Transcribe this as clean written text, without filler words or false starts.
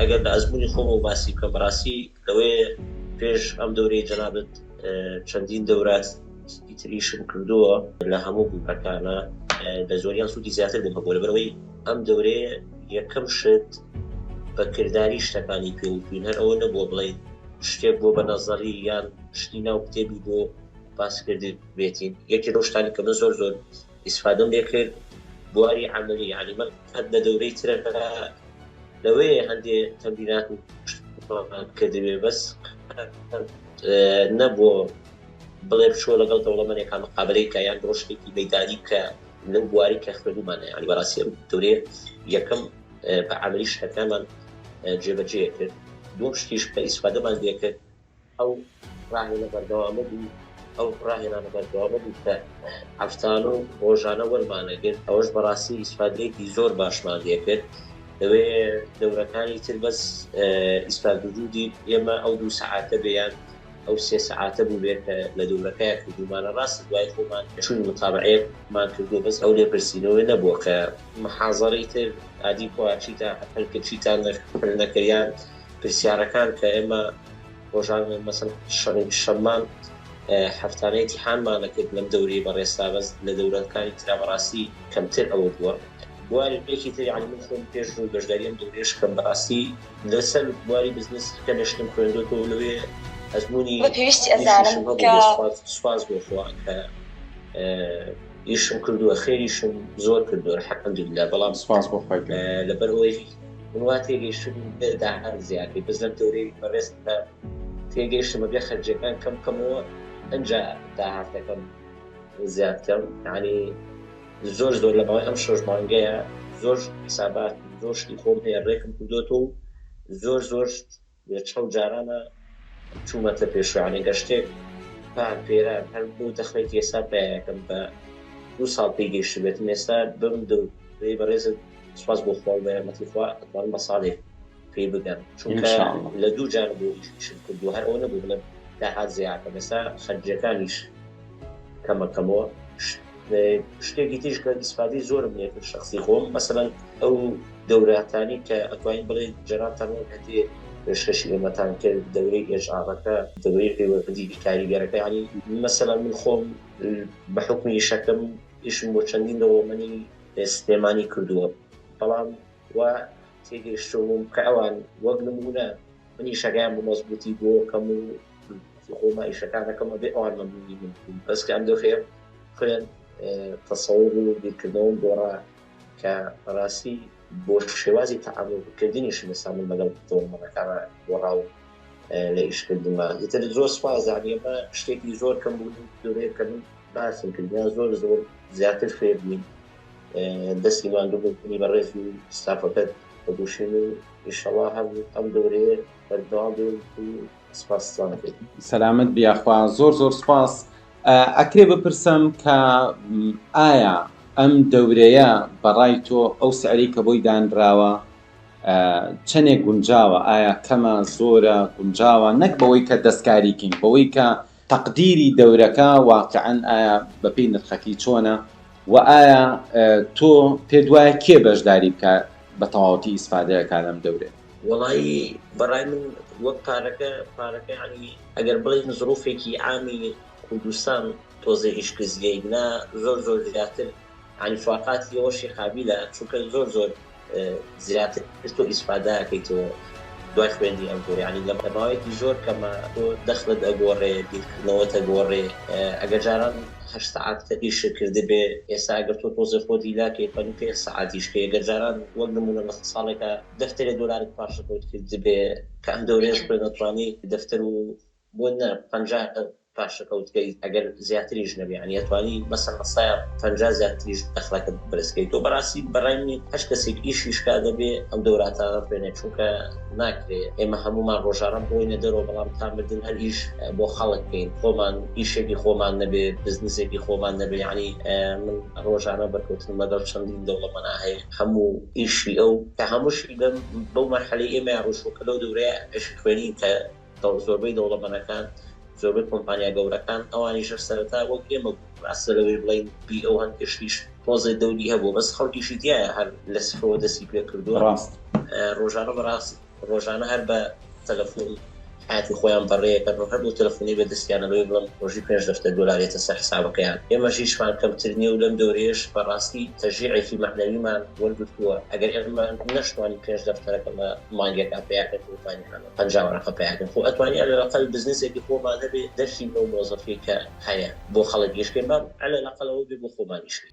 ئەگەر لە ئەزمموی خۆم و باسی بکەم بەڕاستی لەوەی پێش ئەم دەورەی جەنابەت چەندین دەورات تریشم کردووە لە هەموو گوڵەکانە لە زۆریان سوودی زیاتر بووم بۆ لەبەرەوەی ئەم دەورەیە یەکەم شت بە کردداری شتەکانی پێوتوین هەر ئەوە نەبووە بڵێ شتێک بۆ بە نەزەری یان شتی ناو کتێبی بۆ باسکردی بێتین. یەکی لەو شتانی کە من زۆر ئیسفادەم لێ کرد بواری عملی، یعنی من هەر لە دەورەی ترە لەوەیە هەندێ تەمرینات کردوێ بەس نەبووە بڵێ بچۆ لەگەڵ دەوڵەمەندێکان مقابلەی کە یان ڕۆژێکی مەیدانی کە لەو بواری کە خوێنمانە. ینی بەڕاستی ئەم دەورەیە یەکەم بە عملی شتەکانمان جێبەجێ کرد. دوم شتیش کە ئیسفادەمان لێ کرد ئەو ڕاهێنە بەردەوامە بوو، ئەو ڕاهێنانە بەردەوامە بوو کە هەفتانە و ڕۆژانە وەرمانەگرت. ئەوەش بەڕاستی ئیسفادەیەکی زۆر باشمان لێ کرد. لەوێ دەورەکانی تر بەس ئیسفاد وجودی ئێمە ئەو 2 سەعاتە بێیان ئەو 3 سەعاتە بوو بێت کە لە دەورەکەیە کردومانە. ڕاست دوای خۆمان چون متابعەیەکمان کردو بەس ئەو لێ پرسیینەوەی نەبووە کە محازەڕی تر ئادی خواچیتا هەرکە چیتان نەکەریان پرسیارەکان کە ئێمە ڕۆژان مەسەن شەمان هەفتانەی ئیمتیحانمان کرد لەم دەورەی بەڕێستا بەس لە دەورەکانی ترا بەڕاستی کەمتر ئەوە بووە. بواری پێکی تر یعنی من خۆم پێش ڕوو بەشداریەم دەورێش کەم بەڕاستی لەسەر بواری بزنس کە نەشتم خوێندوەوە لەوێ ئەزمموی پێویستی ئەزانم کە سوپاس بۆ خوا کە ئیشم کردووە، خێریشم زۆر کردووە الحەمدولله. بەڵام سوپاس بۆ خۆی لەبەرەوەی وا تێگەیشتم داهات زیاتر بەس لەم دەورەی بەڕێستدا تێگەیشتمە بێ خەرجەکان کەمکەمەوە ئەنجا داهاتەکەم زیاتکەم. یعنی زۆر لە بەوەی ئەم 6 مانگەیە زۆر حسابات زۆر شتی خۆم هەیە ڕێکم کردوەوە و زۆر چەند جارانە چوومەتە پێشوانێ گەشتێک پان پێرە هەر بوو دەخڵێکی ئێستا پێیەکەم بە 2 ساڵ پێگەیشت بێتم. ئێستا بم دەورەی بەڕێزت سوپاس بۆ خۆ بە یارمەتی خوا ئەتوانم بە ساڵێک پێی بگەم چونکە لە 2 جار بۆ ئیشم کردو هەر ئەوە نەبوو بڵێم داهات زیاتر. ئێستا خەرجەکانیش کەمەکەمەوە. شتێکی تیش کە ئیسفادەی زۆرم لێ کرد شەخسی خۆم مەسەلەن ئەو دەوراتانی کە ئەتوانین بڵێ جەراتان هەتێ پێشکەشی ئێمەتان کرد دەورەی ئێژعاڕەکە دەورەی پەیوەندی کاریگەرەکە. ینی مەسەلەن من خۆم بە حوکمی ئیشەکەم ئیشم بۆ چەندین دەوڵەمەندی سلێمانی کردووە بەڵام وا تێگەیشتوم کە ئەوان وەک نمونە من ئیشەکەیان بۆ مەزبوطی بۆ کەم و خۆما ئیشەکانەکەمە بێ ئەوان مەمنونی من بوون. بەس کە ئەم دەخێر خوێن تەسەوور و بیرکردنەوە گۆڕا کە ڕاستی بۆ شێوازی تەعاملکردنیشم ئێستا لەگەڵ دەوڵەمەندەکانە گۆڕا و لە ئیشکردنمە. ئیتر زۆر سوپاس ئێمە شتێکی زۆر کەم بوون دەورەیە کە من باسم کردیان زۆر زیاتر فێر بووین دەستی ماندوو بوونی بەڕێز و ستافەکەت بەگوشین و ئینشەڵڵا ئەم دەورەیە بەردەوام بێت و سپاستانەکەیت. سەلامت بیاخوا زۆر سپاس. ئەکرێ بپرسم کە ئایا ئەم دەورەیە بەڕای تۆ ئەو سعری کە بۆی دانراوە چەندێک گونجاوە؟ ئایا کەمە زۆرە گونجاوە؟ نەک بەوەی کە دەستکاریکەین بەوەی کە تەقدیری دەورەکە واقعەن ئایا بەپێی نرخەکەی چۆنە و ئایا تۆ پێت وایە کێ بەشداری بکە بە تەواوەتی ئیسفادەیەکە لەم دەورێ؟ وەڵی بەڕای من وەک پارەکە ینی ئەگەر بڵێن زڕوفێکی عامی کوردستان تۆزە ئیشکردگەینا زۆر زیاتر ینی فواقاتی ئەوەشی قابلە چونکە زۆر زیاتر تۆ ئیسفادەکەیتەوە دوای خوێندی ئەم دەورە. ینی لە ماوەیەکی زۆر کەمە تۆ دەخلت ئەگۆڕێ بیرکردنەوەت ئەگۆڕێ. ئەگەر جاران 8 ساعات ئیش کرده بێ ئێستا ئەگەر تۆ تۆزە خۆتی لاکەی 5 ساعاتیش کە ئەگەر جاران وەک نمونە لە ساڵێکە دەفتەرێ دۆلارێک پاشەکەوت کرد بێ کە ئەم دەورەیەش بێنەتوانی دەفتەر و بۆ 50 پاشەکەوتکەی ئەگەر زیاتریش نەبێ ینی ئەتوانی مەسەڵەن 50 زیاتریش دەخلەکەت بەرزکەیت. تۆ بەڕاستی بەڕای من هەر کەسێک ئیشیشکا دەبێ ئەم دەوراتانە بێنێت چونکە ناکرێت ئێمە هەمومان ڕۆژانە بۆینە دەرەوە بەڵام تامردن هەر ئیش بۆ خەڵک بکەین خۆمان ئیشێکی خۆمان نەبێ بزنسێکی خۆمان نەبێ. ینی من ڕۆژانە بەرکەوتن لەگەڵ چەندین دەوڵەمەندە هەیە هەموو ئیشی ئەو کە هەمووشی بەو مەرحەلەی ئێمە ڕۆژوەکە لەو دەورەیە ئیش خوێنین کە زۆربەی دەوڵەمەندەکان زۆربەی کۆمپانیا گەورەکان ئەوانیش سەرەتا وەک ئێمە ڕاستە لەوەی بڵین بی ئەو هەند کەشتیش پۆزی دەوری هەبوو بەس خەڵکیشی دیایە هەر لە سفرەوە دەستی پێ کردووە. ڕۆژانە بەڕاست ڕۆژانە هەر بە تەلەفۆن حیاتی خۆیان بەڕێەکەن هەر بۆ تەلەفۆنی بەدەستیانەوەی بڵم ڕۆژی $5 دلارێتە سەر حسابەکەیان ئێمەژیشمان کەمترنی و لەم دەورێش بەڕاستی تەژیعێکی مەعنەویمان وەرگرتووە ئەگەر ئێمە نەشتوانی $5 لە مانگێکا پێیاکەن وتوانیانە 50 پێیاکەن خۆ ئەتوانیان لەقەل بزنسێکی خۆمان هەبێ دەرکی بۆ مۆزەفی کە هەیە بۆ خەڵک گەشتێمان على الأقل بۆ خۆمانیشکێ